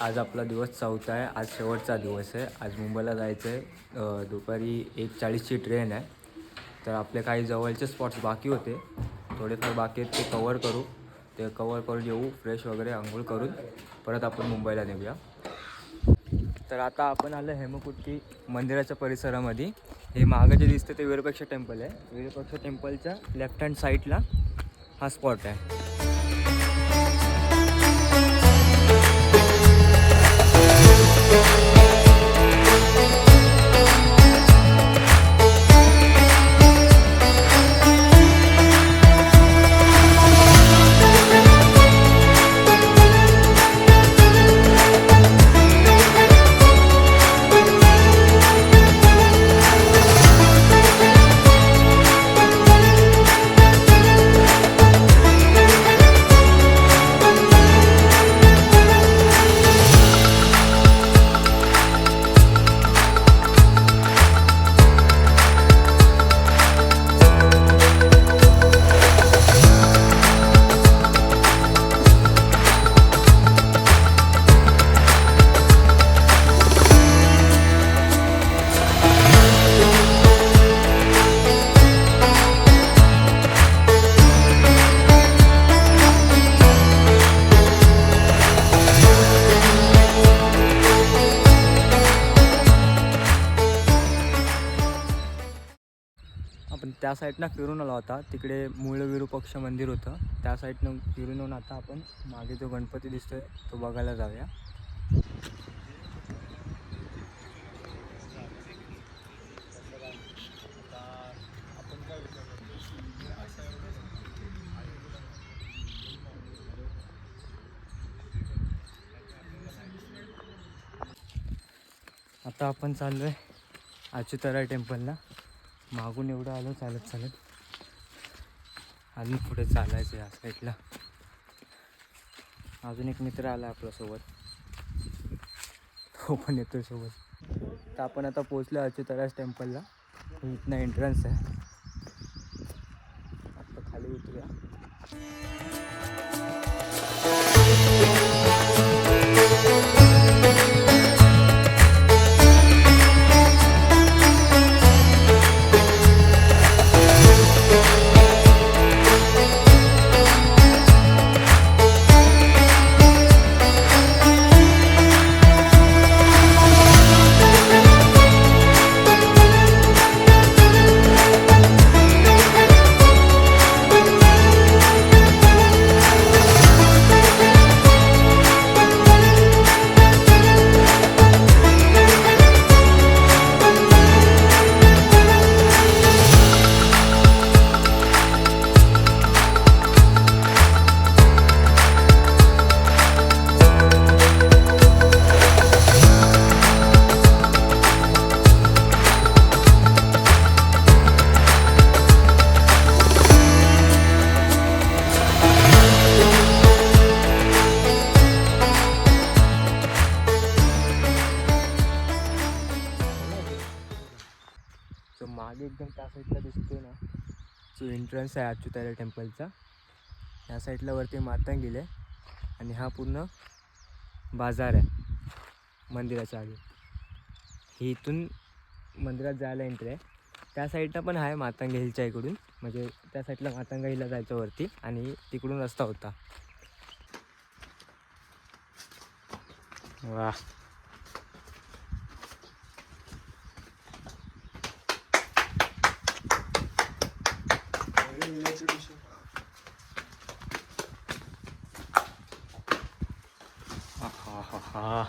आज आपला दिवस चौथा आहे. आज शेवटचा दिवस आहे. आज मुंबईला जायचं आहे. दुपारी 1:40ची ट्रेन आहे. तर आपले काही जवळचे स्पॉट्स बाकी होते, थोडेफार बाकी आहेत, ते कवर करू. ते कवर करून येऊ, फ्रेश वगैरे आंघोळ करून परत आपण मुंबईला निघूया. तर आता आपण आलं हेमकुटी मंदिराच्या परिसरामध्ये. हे मागं जे दिसतं ते विरूपाक्ष टेम्पल आहे. विरूपाक्ष टेम्पलच्या लेफ्ट हँड साईडला हा स्पॉट आहे. आपण त्या साईडनं फिरून आलो होता. तिकडे मूळ विरूपाक्ष मंदिर होतं. त्या साईडनं फिरून येऊन आता आपण मागे जो गणपती दिसतोय तो बघायला जाऊया. आता आपण चाललो आहे अच्युतराय टेम्पलला. मागून एवढं आलो चालत चालत, अजून पुढे चालायचं या साईडला. अजून एक मित्र आला आपल्यासोबत, तो पण येतोय सोबत. तर आपण आता पोचलो अच्युतराय टेम्पलला. इथनं एंट्रन्स आहे. आता खाली उतरूया. तो मागे एकदम त्या साईडला दिसतोय ना, जो एंट्रन्स आहे अच्युताराय टेम्पलचा. या साईडला वरती मातंगिरी आहे आणि हा पूर्ण बाजार आहे मंदिराच्या आधी. ही इथून मंदिरात जायला एंट्री आहे. त्या साईडला पण आहे मातंगी हिलच्या इकडून, म्हणजे त्या साईडला मातंगा हिलला जायचं वरती आणि तिकडून रस्ता होता. वा, हा.